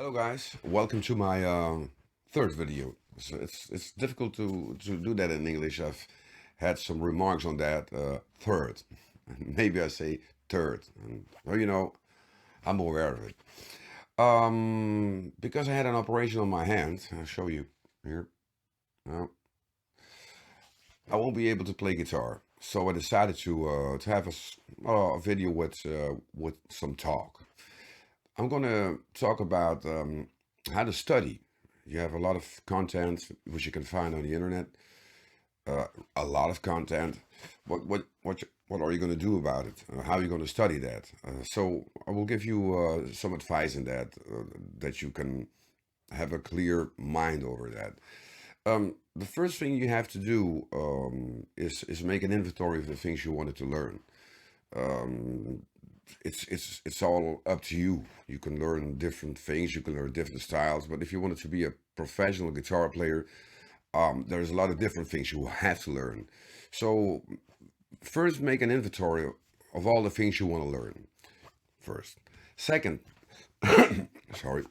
Hello guys, welcome to my third video. So it's difficult to do that in English. I've had some remarks on that. Third, maybe I say third. And, well, I'm aware of it. Because I had an operation on my hand. I'll show you here. Uh, I won't be able to play guitar, so I decided to have a video with some talk. I'm gonna talk about how to study. You have a lot of content which you can find on the internet. Uh, a lot of content. What are you going to do about it? How are you going to study that? So I will give you some advice in that you can have a clear mind over that. The first thing you have to do is make an inventory of the things you wanted to learn. Um, it's all up to you. You can learn different things, you can learn different styles, but if you wanted to be a professional guitar player, there's a lot of different things you will have to learn. So first, make an inventory of all the things you want to learn. First, second, sorry,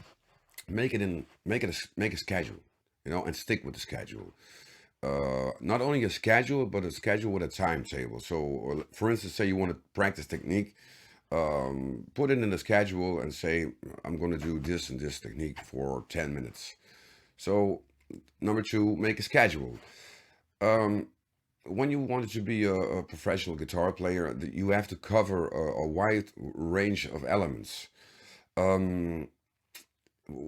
make a schedule, and stick with the schedule. Not only a schedule, but a schedule with a timetable. So, for instance, say you want to practice technique, put it in the schedule and say, I'm going to do this and this technique for 10 minutes. So, number two, make a schedule. Um, when you wanted to be a professional guitar player, you have to cover a wide range of elements um,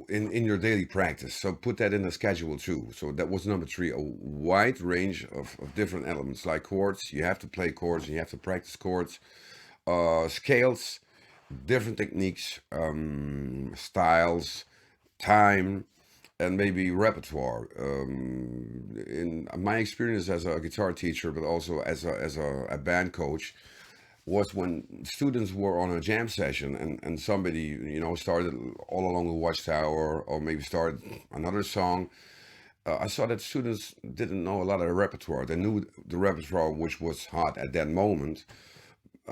in your daily practice. So put that in the schedule too. So that was number three, a wide range of different elements like chords. You have to play chords and you have to practice chords, scales, different techniques, styles, time, and maybe repertoire. In my experience as a guitar teacher, but also as a band coach, was when students were on a jam session and somebody started all along the watchtower or maybe started another song. I saw that students didn't know a lot of the repertoire. They knew the repertoire which was hot at that moment,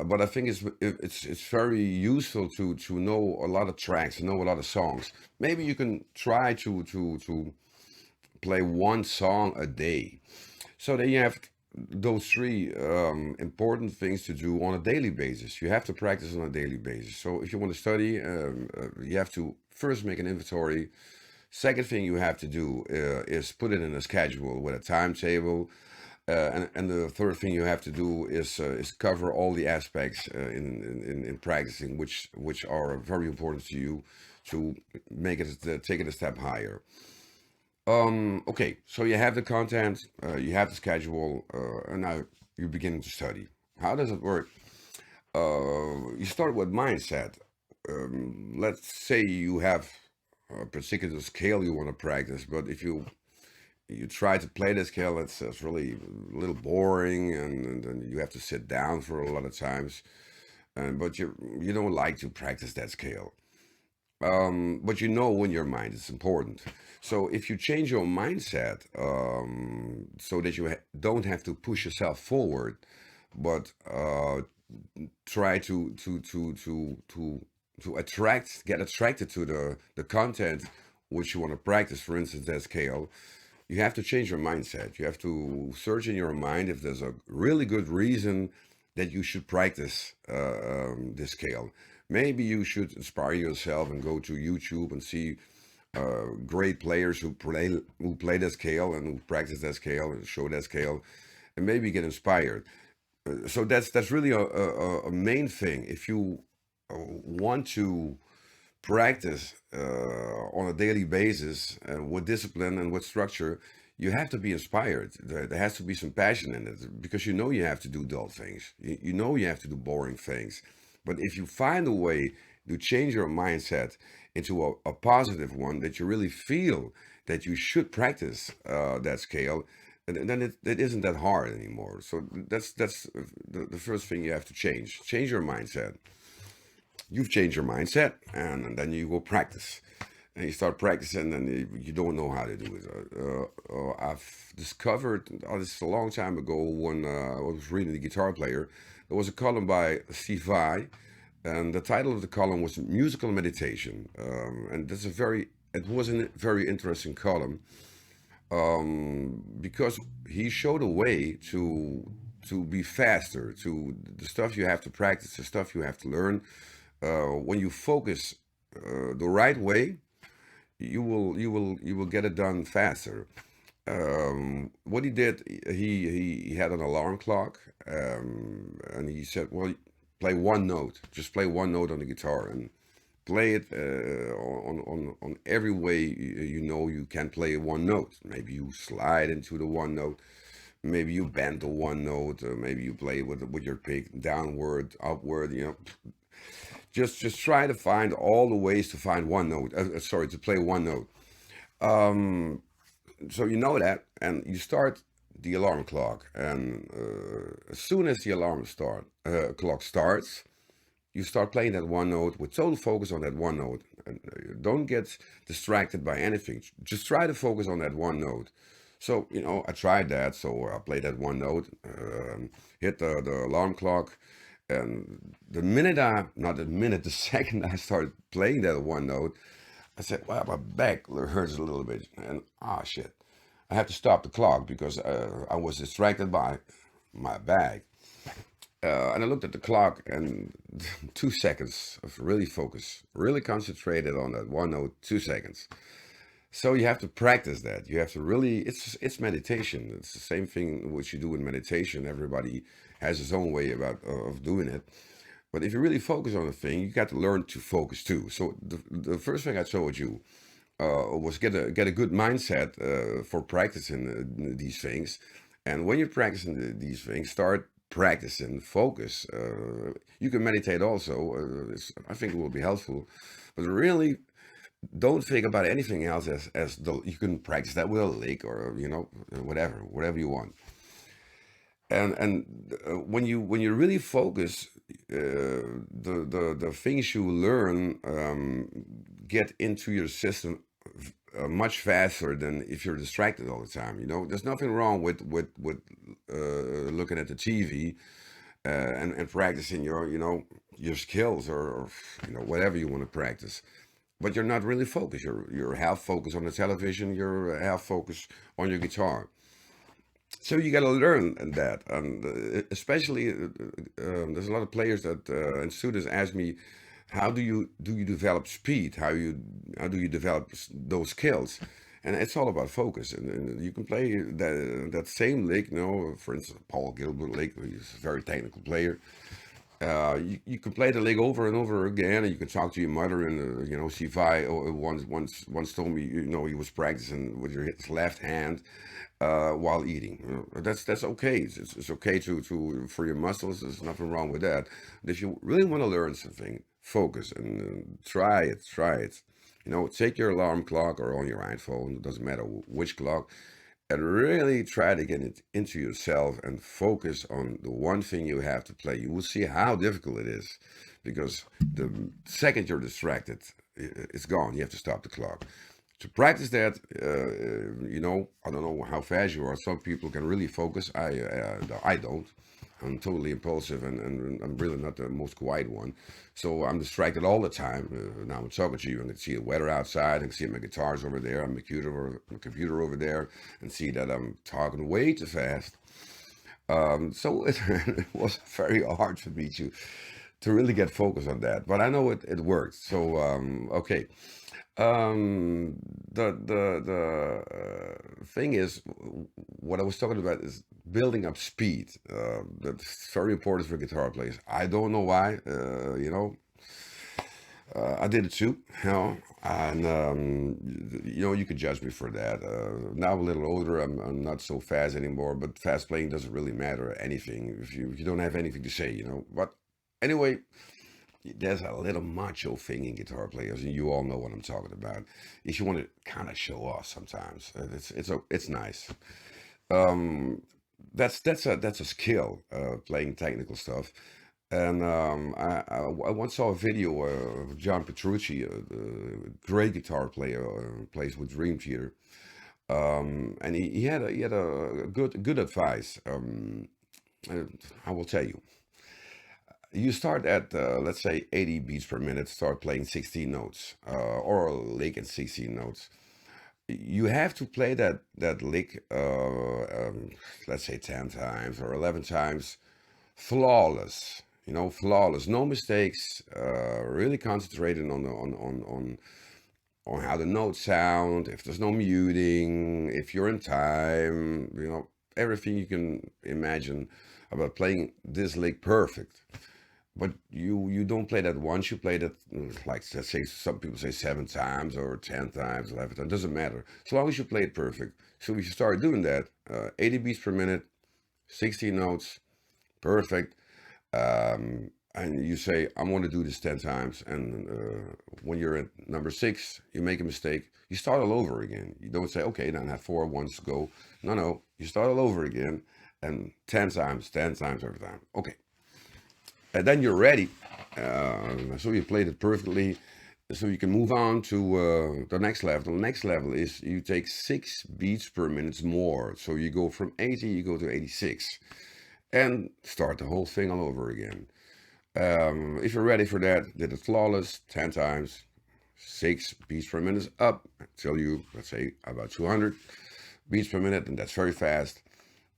but I think it's very useful to know a lot of tracks, know a lot of songs. Maybe you can try to play one song a day. So then you have those three important things to do on a daily basis. You have to practice on a daily basis. So if you want to study, you have to first make an inventory. Second thing you have to do is put it in a schedule with a timetable. And the third thing you have to do is cover all the aspects in practicing, which are very important to you to make it take it a step higher. Okay, so you have the content, you have the schedule, and now you're beginning to study. How does it work? You start with mindset. Let's say you have a particular scale you want to practice, but if you try to play the scale, it's really a little boring, and you have to sit down for a lot of times. But you don't like to practice that scale. But in your mind it's important. So if you change your mindset, so that you don't have to push yourself forward, but try to get attracted to the content which you want to practice, for instance, that scale, you have to change your mindset. You have to search in your mind if there's a really good reason that you should practice this scale. Maybe you should inspire yourself and go to YouTube and see great players who play that scale and who practice that scale and show that scale, and maybe get inspired. So that's really a main thing. If you want to practice on a daily basis with discipline and with structure, you have to be inspired. There has to be some passion in it because you have to do dull things. You have to do boring things. But if you find a way to change your mindset into a positive one, that you really feel that you should practice that scale, and then it isn't that hard anymore. So that's the first thing you have to change. Change your mindset. You've changed your mindset, and then you go practice. And you start practicing, and you don't know how to do it. I've discovered, this is a long time ago when I was reading The Guitar Player, there was a column by Steve Vai, and the title of the column was musical meditation. And that's a very it was a very interesting column, because he showed a way to be faster, to the stuff you have to practice, the stuff you have to learn. When you focus the right way, you will get it done faster. What he did, he had an alarm clock, and he said, "Well, play one note. Just play one note on the guitar and play it on every way you know you can play one note. Maybe you slide into the one note. Maybe you bend the one note. Or maybe you play with your pick downward, upward. Just try to find all the ways to find one note. Sorry, to play one note. Um, so you know that, and you start the alarm clock, and as soon as the clock starts, you start playing that one note with total focus on that one note, and don't get distracted by anything. Just try to focus on that one note. So I tried that. So I played that one note, hit the alarm clock, and the minute not the minute, the second I started playing that one note, I said, "Wow, my back hurts a little bit," and shit, I have to stop the clock because I was distracted by my bag. And I looked at the clock, and 2 seconds of really focus, really concentrated on that one note, 2 seconds. So you have to practice that. You have to really, it's meditation. It's the same thing which you do in meditation. Everybody has his own way of doing it. But if you really focus on a thing, you got to learn to focus too. So the first thing I told you was get a good mindset for practicing these things. And when you're practicing these things, start practicing focus. You can meditate also. I think it will be helpful. But really, don't think about anything else as you can practice that with a lick, or whatever you want. And when you really focus, the things you learn get into your system much faster than if you're distracted all the time. There's nothing wrong with looking at the TV and practicing your skills, or whatever you want to practice. But you're not really focused. You're half focused on the television. You're half focused on your guitar. So you got to learn that, and especially there's a lot of players that and students ask me, how do you develop speed? How do you develop those skills? And it's all about focus. And you can play that same lick. For instance, Paul Gilbert lick. He's a very technical player. You can play the lick over and over again, and you can talk to your mother, and Sivai once told me, he was practicing with his left hand while eating. That's okay. It's okay to for your muscles. There's nothing wrong with that. But if you really want to learn something, focus and try it. Try it. Take your alarm clock or on your iPhone. It doesn't matter which clock, and really try to get it into yourself and focus on the one thing you have to play. You will see how difficult it is, because the second you're distracted, it's gone. You have to stop the clock. To practice that, I don't know how fast you are. Some people can really focus. I don't. I'm totally impulsive, and I'm really not the most quiet one. So I'm distracted all the time. Now I'm talking to you, and I can see the weather outside, and see my guitar's over there, and my computer over there, and see that I'm talking way too fast. So it was very hard for me to really get focused on that. But I know it worked. So okay. The thing is, what I was talking about is building up speed. That's very important for guitar players. I don't know why. I did it too. And you could judge me for that. Now I'm a little older. I'm not so fast anymore. But fast playing doesn't really matter anything if you don't have anything to say. But anyway, there's a little macho thing in guitar players, and you all know what I'm talking about. If you want to kind of show off sometimes, it's nice. Um, that's a skill, playing technical stuff. And I once saw a video of John Petrucci, a great guitar player, plays with Dream Theater. And he had a good advice. Uh, I will tell you. You start at let's say 80 beats per minute. Start playing 16 notes, or a lick at 16 notes. You have to play that lick, let's say 10 times or 11 times, flawless. Flawless, no mistakes. Really concentrating on how the notes sound. If there's no muting, if you're in time, everything you can imagine about playing this lick perfect. But you don't play that once. You play that, like, let's say some people say 7 times or 10 times, 11 times. Doesn't matter. So long as you play it perfect. So if you start doing that, 80 beats per minute, 60 notes, perfect. And you say, I want to do this 10 times. And when you're at number six, you make a mistake. You start all over again. You don't say, okay, then I have four ones to go. No, no. You start all over again. And 10 times every time. Okay. And then you're ready. So you played it perfectly. So you can move on to the next level. The next level is you take 6 beats per minute more. So you go from 80, you go to 86. And start the whole thing all over again. If you're ready for that, did it flawless 10 times, 6 beats per minute up until you, let's say, about 200 beats per minute, and that's very fast.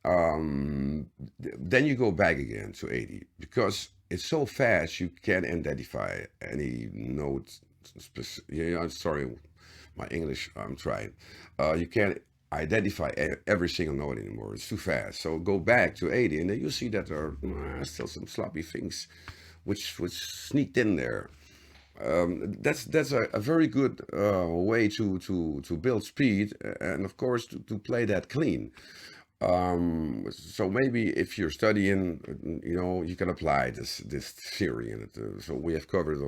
Then you go back again to 80 because it's so fast you can't identify any notes. I'm sorry, my English, I'm trying. You can't identify every single note anymore. It's too fast. So go back to 80, and then you see that there are still some sloppy things which sneaked in there. That's a very good way to build speed, and of course to play that clean. So maybe if you're studying, you can apply this theory in it. So we have covered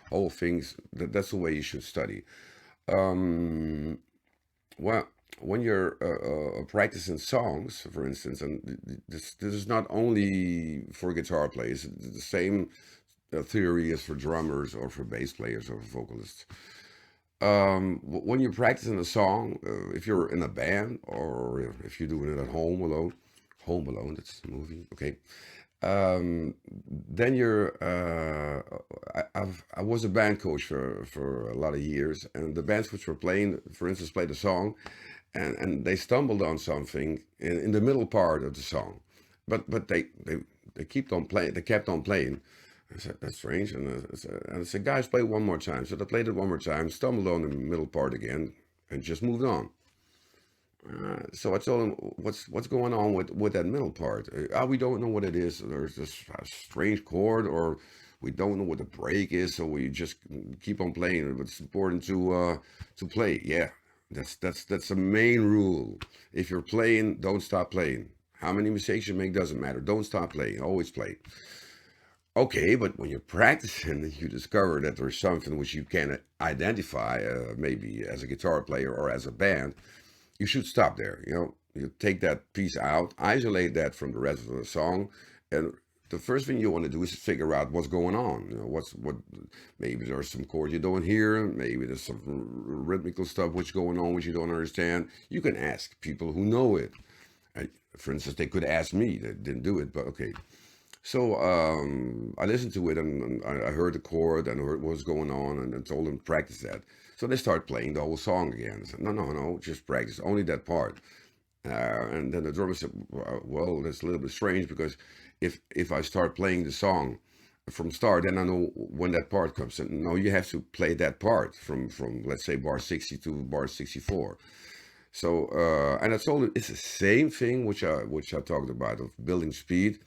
all things. That's the way you should study. Um, well, when you're practicing songs, for instance, and this is not only for guitar players. The same theory is for drummers or for bass players or for vocalists. When you're practicing a song, if you're in a band or if you're doing it at home alone, Home Alone, that's the movie, okay. Then I was a band coach for a lot of years, and the bands which were playing, for instance, played a song, and they stumbled on something in the middle part of the song, but they kept on playing. I said, that's strange. And I said, guys, play it one more time. So they played it one more time, stumbled on the middle part again, and just moved on. So I told him, what's going on with that middle part? We don't know what it is. There's this strange chord, or we don't know what the break is, so we just keep on playing. But it's important to play. Yeah, that's the main rule. If you're playing, don't stop playing. How many mistakes you make doesn't matter. Don't stop playing. Always play. Okay, but when you're practicing, you discover that there's something which you can identify, maybe as a guitar player or as a band. You should stop there. You take that piece out, isolate that from the rest of the song, and the first thing you want to do is figure out what's going on. What maybe there's some chords you don't hear, maybe there's some rhythmical stuff which going on which you don't understand. You can ask people who know it. For instance, they could ask me. They didn't do it, but okay. So I listened to it, and I heard the chord and heard what was going on, and told them practice that. So they start playing the whole song again. I said, no, no, no, just practice only that part. And then the drummer said, well, that's a little bit strange because if I start playing the song from start, then I know when that part comes. And no, you have to play that part from let's say bar 60 to bar 64. So and I told him it's the same thing which I talked about of building speed.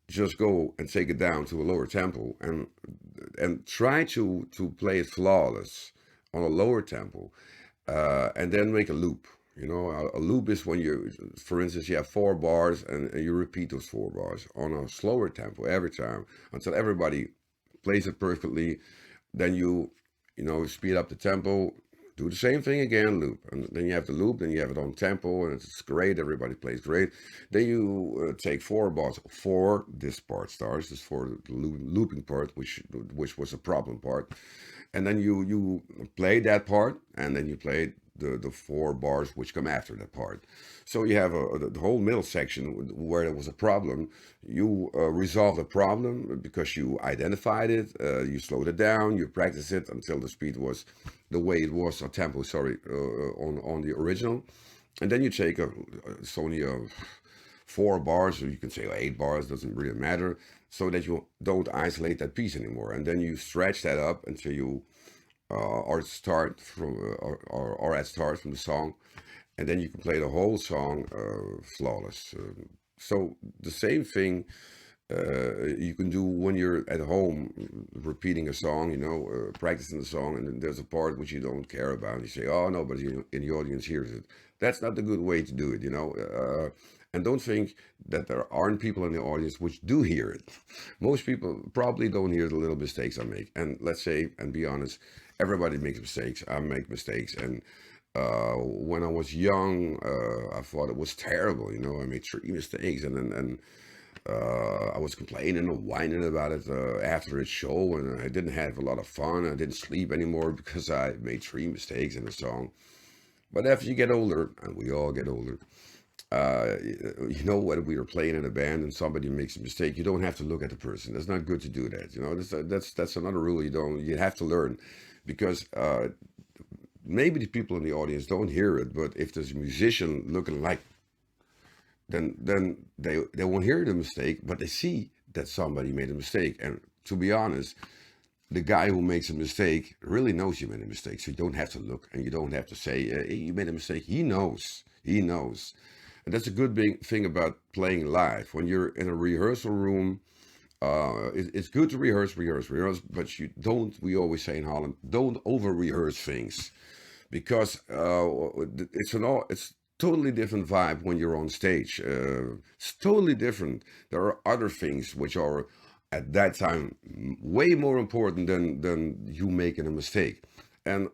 Just go and take it down to a lower tempo and try to play it flawless on a lower tempo, and then make a loop. A loop is when you, for instance, you have 4 bars and you repeat those 4 bars on a slower tempo every time until everybody plays it perfectly. Then you speed up the tempo, do the same thing again, loop, and then you have the loop, then you have it on tempo, and it's great. Everybody plays great. Then you take 4 bars for this part starts, this for the looping part, which was a problem part, and then you play that part, and then you play the four bars which come after that part. So you have the whole middle section where there was a problem. You resolve the problem because you identified it, you slowed it down, you practice it until the speed was the way it was, or tempo, sorry, on the original. And then you take it's only 4 bars, or you can say 8 bars, doesn't really matter, so that you don't isolate that piece anymore. And then you stretch that up until you or at start from the song, and then you can play the whole song flawless. So the same thing you can do when you're at home repeating a song, practicing the song, and then there's a part which you don't care about. And you say, "Oh, nobody in the audience hears it." That's not the good way to do it. And don't think that there aren't people in the audience which do hear it. Most people probably don't hear the little mistakes I make. And let's say, and be honest, everybody makes mistakes. I make mistakes, and when I was young, I thought it was terrible. I made 3 mistakes, and I was complaining and whining about it after the show, and I didn't have a lot of fun. I didn't sleep anymore because I made 3 mistakes in a song. But after you get older, and we all get older, when we are playing in a band and somebody makes a mistake, you don't have to look at the person. That's not good to do that. That's another rule. You have to learn, because maybe the people in the audience don't hear it, but if there's a musician looking like, then they won't hear the mistake, but they see that somebody made a mistake. And to be honest, the guy who makes a mistake really knows you made a mistake, so you don't have to look, and you don't have to say, "Hey, you made a mistake." He knows. And that's a good big thing about playing live. When you're in a rehearsal room, it's good to rehearse, but you don't, we always say in Holland, don't over rehearse things, because it's totally different vibe when you're on stage. It's totally different. There are other things which are at that time way more important than you making a mistake. And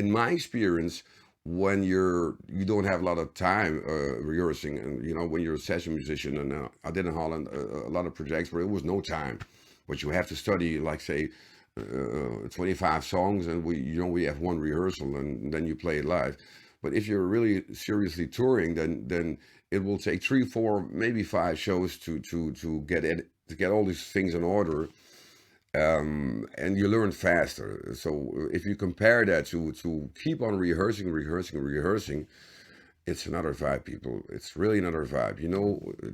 in my experience, when you don't have a lot of time rehearsing, and when you're a session musician, and I did in Holland a lot of projects where it was no time, but you have to study, like, say, 25 songs, and we have one rehearsal, and then you play it live. But if you're really seriously touring, then it will take 3, 4, maybe 5 shows to get all these things in order, and you learn faster. So if you compare that to keep on rehearsing, it's another vibe, people. It's really another vibe.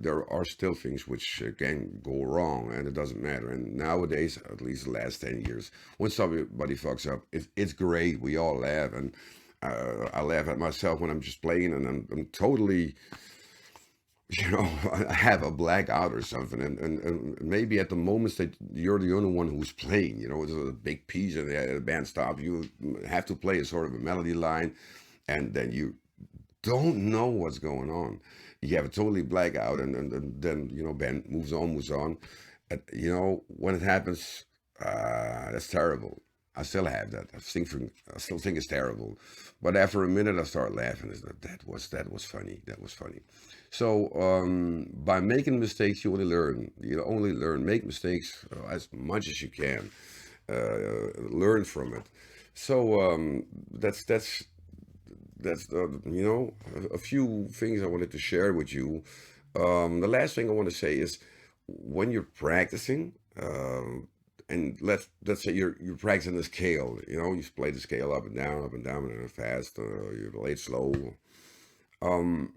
There are still things which can go wrong, and it doesn't matter. And nowadays, at least the last 10 years, when somebody fucks up, it's great. We all laugh, and I laugh at myself when I'm just playing, and I'm totally, I have a blackout or something, and maybe at the moments that you're the only one who's playing, it's a big piece, and the band stops, you have to play a sort of a melody line, and then you don't know what's going on. You have a totally blackout, and then band moves on. And, when it happens, that's terrible. I still have that. I still think it's terrible, but after a minute, I start laughing. That was funny. That was funny. So by making mistakes, you only learn. You only learn. Make mistakes as much as you can. Learn from it. So that's a few things I wanted to share with you. The last thing I want to say is, when you're practicing, and let's say you're practicing the scale. You play the scale up and down, and fast. You play it slow. Um,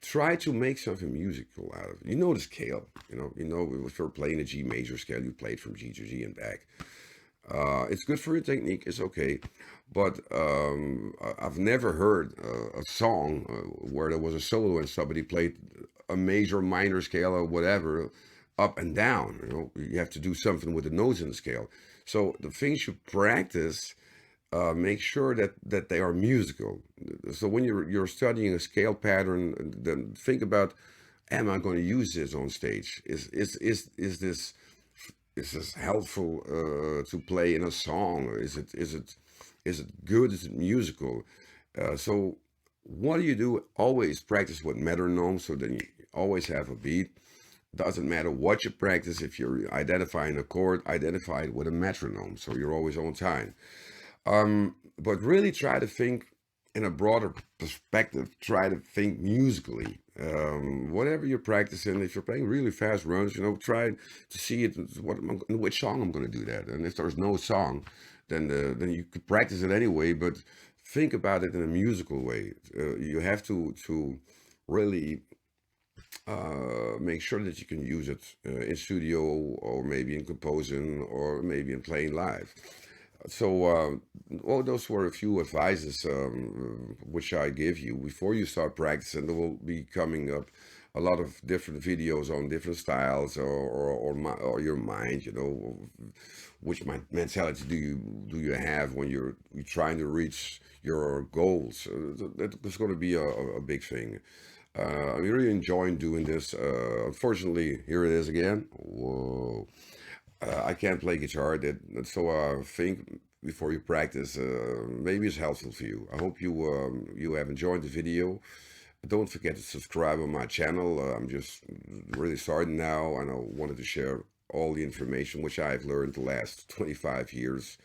Try to make something musical out of it. You know the scale. If you're playing a G major scale, you play it from G to G and back. It's good for your technique. It's okay, but I've never heard a song where there was a solo and somebody played a major, minor scale, or whatever, up and down. You have to do something with the notes in the scale. So the things you practice, make sure that they are musical. So when you're studying a scale pattern, then think about, am I going to use this on stage? Is this helpful to play in a song? Or is it good? Is it musical? So what do? Always practice with metronome, so then you always have a beat. Doesn't matter what you practice. If you're identifying a chord, identify it with a metronome, so you're always on time. But really try to think in a broader perspective. Try to think musically. Whatever you're practicing, if you're playing really fast runs, try to see it. Which song I'm going to do that. And if there's no song, then you could practice it anyway. But think about it in a musical way. You have to really make sure that you can use it in studio or maybe in composing or maybe in playing live. So, well, those were a few advices which I give you before you start practicing. There will be coming up a lot of different videos on different styles or your mind. Which mentality do you have when you're trying to reach your goals? That's going to be a big thing. I'm really enjoying doing this. Unfortunately, here it is again. Whoa. I can't play guitar, so think before you practice. Maybe it's helpful for you. I hope you have enjoyed the video. Don't forget to subscribe on my channel. I'm just really starting now, and I wanted to share all the information which I've learned the last 25 years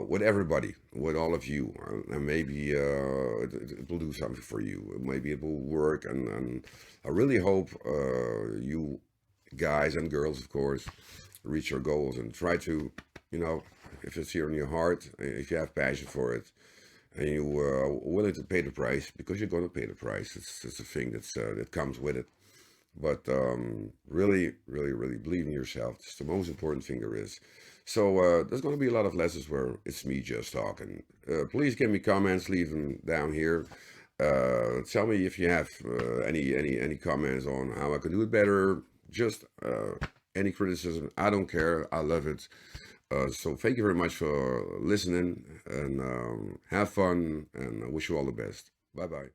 with everybody, with all of you, and maybe it will do something for you. Maybe it will work, and I really hope you guys and girls, of course, reach your goals and try to, if it's here in your heart, if you have passion for it, and you are willing to pay the price, because you're going to pay the price. It's a thing that comes with it. But really, really, really believe in yourself. It's the most important thing there is. So there's going to be a lot of lessons where it's me just talking. Please give me comments, leave them down here. Tell me if you have any comments on how I can do it better. Just any criticism. I don't care. I love it. So thank you very much for listening, and have fun, and I wish you all the best. Bye bye.